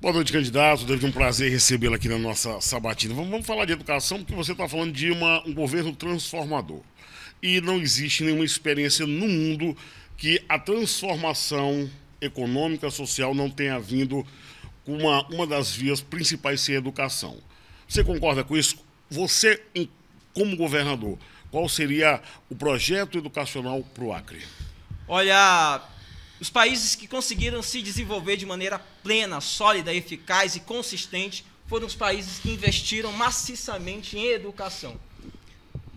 Boa noite, candidato. Deve um prazer recebê-lo aqui na nossa sabatina. Vamos falar de educação, porque você está falando de um governo transformador. E não existe nenhuma experiência no mundo que a transformação econômica, social, não tenha vindo com uma das vias principais ser a educação. Você concorda com isso? Você, como governador, qual seria o projeto educacional para o Acre? Olha, os países que conseguiram se desenvolver de maneira plena, sólida, eficaz e consistente foram os países que investiram maciçamente em educação.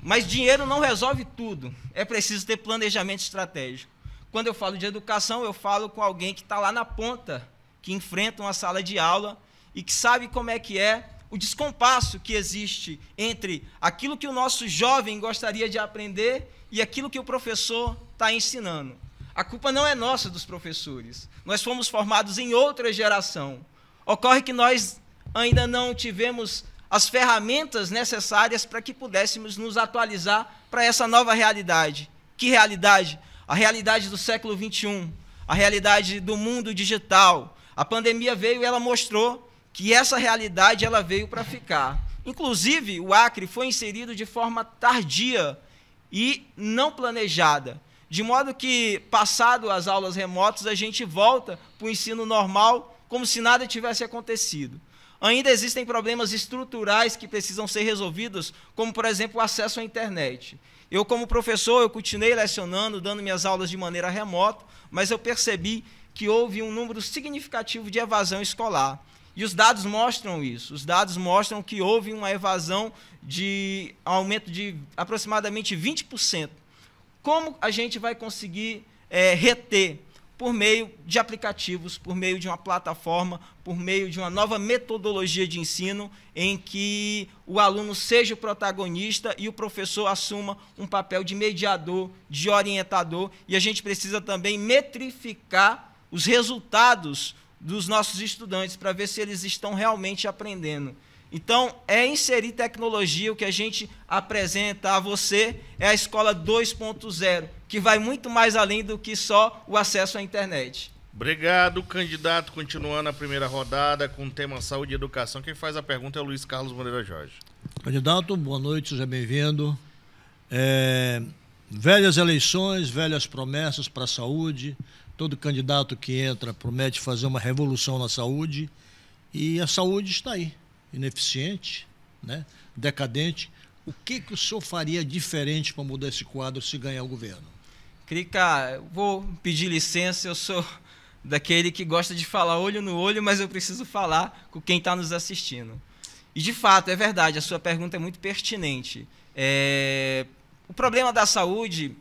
Mas dinheiro não resolve tudo. É preciso ter planejamento estratégico. Quando eu falo de educação, eu falo com alguém que está lá na ponta, que enfrenta uma sala de aula e que sabe como é o descompasso que existe entre aquilo que o nosso jovem gostaria de aprender e aquilo que o professor está ensinando. A culpa não é nossa dos professores. Nós fomos formados em outra geração. Ocorre que nós ainda não tivemos as ferramentas necessárias para que pudéssemos nos atualizar para essa nova realidade. Que realidade? A realidade do século XXI, a realidade do mundo digital. A pandemia veio e ela mostrou que essa realidade ela veio para ficar. Inclusive, o Acre foi inserido de forma tardia e não planejada. De modo que, passado as aulas remotas, a gente volta para o ensino normal, como se nada tivesse acontecido. Ainda existem problemas estruturais que precisam ser resolvidos, como, por exemplo, o acesso à internet. Eu, como professor, eu continuei lecionando, dando minhas aulas de maneira remota, mas eu percebi que houve um número significativo de evasão escolar. E os dados mostram isso. Os dados mostram que houve uma evasão de aumento de aproximadamente 20%. Como a gente vai conseguir reter? Por meio de aplicativos, por meio de uma plataforma, por meio de uma nova metodologia de ensino em que o aluno seja o protagonista e o professor assuma um papel de mediador, de orientador, e a gente precisa também metrificar os resultados dos nossos estudantes para ver se eles estão realmente aprendendo. Então, é inserir tecnologia. O que a gente apresenta a você é a Escola 2.0, que vai muito mais além do que só o acesso à internet. Obrigado, candidato. Continuando a primeira rodada com o tema saúde e educação. Quem faz a pergunta é o Luiz Carlos Moreira Jorge. Candidato, boa noite, seja bem-vindo. Velhas eleições, velhas promessas para a saúde. Todo candidato que entra promete fazer uma revolução na saúde e a saúde está aí. Ineficiente, né? Decadente. O que o senhor faria diferente para mudar esse quadro se ganhar o governo? Crica, vou pedir licença, eu sou daquele que gosta de falar olho no olho, mas eu preciso falar com quem está nos assistindo. E, de fato, é verdade, a sua pergunta é muito pertinente. O problema da saúde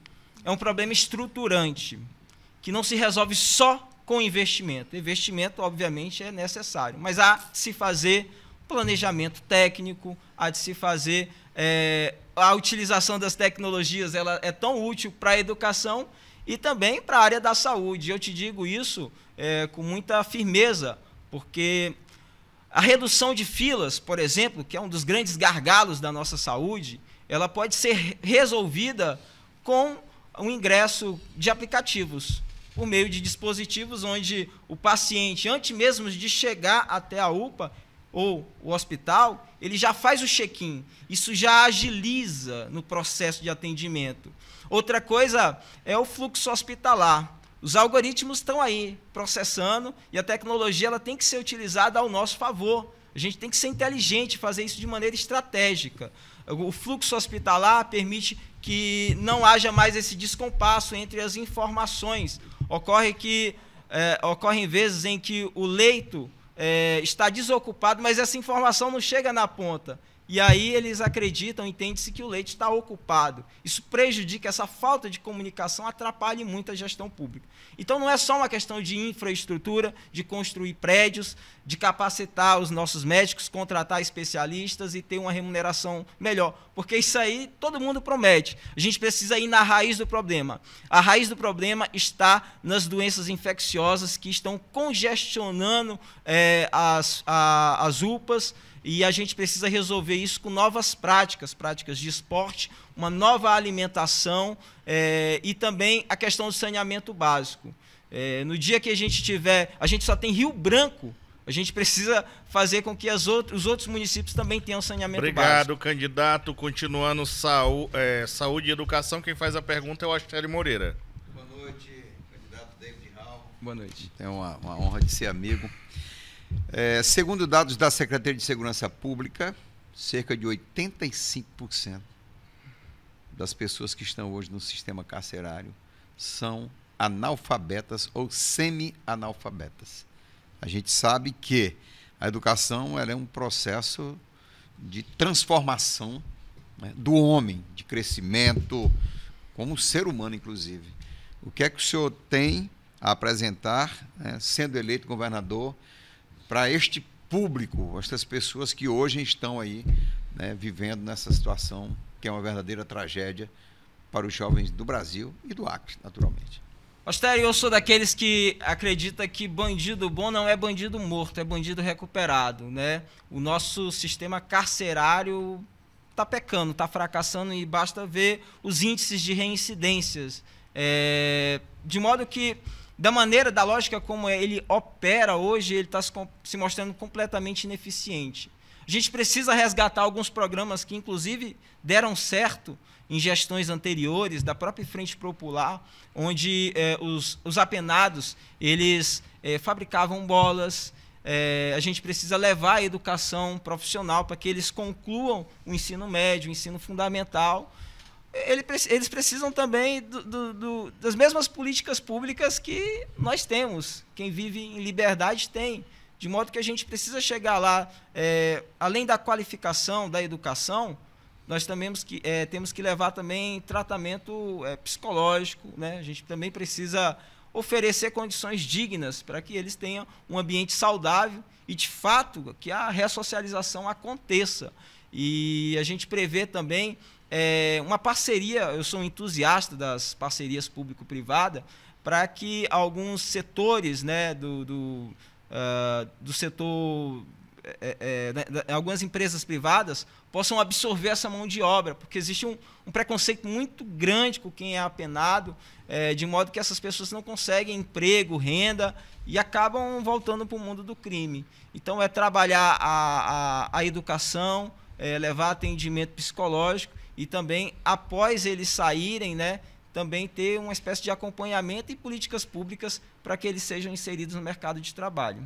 é um problema estruturante, que não se resolve só com investimento. Investimento, obviamente, é necessário, mas há de se fazer planejamento técnico, há de se fazer a utilização das tecnologias, ela é tão útil para a educação e também para a área da saúde. Eu te digo isso com muita firmeza, porque a redução de filas, por exemplo, que é um dos grandes gargalos da nossa saúde, ela pode ser resolvida com o ingresso de aplicativos, por meio de dispositivos onde o paciente, antes mesmo de chegar até a UPA, ou o hospital, ele já faz o check-in. Isso já agiliza no processo de atendimento. Outra coisa é o fluxo hospitalar. Os algoritmos estão aí processando e a tecnologia ela tem que ser utilizada ao nosso favor. A gente tem que ser inteligente, fazer isso de maneira estratégica. O fluxo hospitalar permite que não haja mais esse descompasso entre as informações. Ocorrem vezes em que o leito está desocupado, mas essa informação não chega na ponta. E aí eles acreditam, entende-se que o leito está ocupado. Isso prejudica, essa falta de comunicação atrapalha muito a gestão pública. Então não é só uma questão de infraestrutura, de construir prédios, de capacitar os nossos médicos, contratar especialistas e ter uma remuneração melhor. Porque isso aí todo mundo promete. A gente precisa ir na raiz do problema. A raiz do problema está nas doenças infecciosas que estão congestionando as UPAs, e a gente precisa resolver isso com novas práticas de esporte, uma nova alimentação e também a questão do saneamento básico. No dia que a gente só tem Rio Branco A gente precisa fazer com que os outros municípios também tenham saneamento Obrigado, básico. candidato. Continuando saúde e educação, quem faz a pergunta é o Astélio Moreira. Boa noite, candidato David Hall. Boa noite. É uma honra de ser amigo. Segundo dados da Secretaria de Segurança Pública, cerca de 85% das pessoas que estão hoje no sistema carcerário são analfabetas ou semi-analfabetas. A gente sabe que a educação ela é um processo de transformação, né, do homem, de crescimento, como ser humano, inclusive. O que é que o senhor tem a apresentar, né, sendo eleito governador, para este público, estas pessoas que hoje estão aí, né, vivendo nessa situação que é uma verdadeira tragédia para os jovens do Brasil e do Acre, naturalmente? Astério, eu sou daqueles que acredita que bandido bom não é bandido morto, é bandido recuperado, né? O nosso sistema carcerário está pecando, está fracassando, e basta ver os índices de reincidências. De modo que, da lógica como ele opera hoje, ele está se mostrando completamente ineficiente. A gente precisa resgatar alguns programas que, inclusive, deram certo em gestões anteriores, da própria Frente Popular, onde os apenados eles fabricavam bolas. A gente precisa levar a educação profissional para que eles concluam o ensino médio, o ensino fundamental. Eles precisam também das mesmas políticas públicas que nós temos. Quem vive em liberdade tem. De modo que a gente precisa chegar lá, além da qualificação da educação, nós também temos que levar também tratamento psicológico, né? A gente também precisa oferecer condições dignas para que eles tenham um ambiente saudável e, de fato, que a ressocialização aconteça. E a gente prevê também uma parceria, eu sou um entusiasta das parcerias público-privada, para que alguns setores, né, do setor, algumas empresas privadas possam absorver essa mão de obra, porque existe um preconceito muito grande com quem é apenado, de modo que essas pessoas não conseguem emprego, renda, e acabam voltando para o mundo do crime. Então, trabalhar a educação, levar atendimento psicológico, e também, após eles saírem, né, também ter uma espécie de acompanhamento e políticas públicas para que eles sejam inseridos no mercado de trabalho.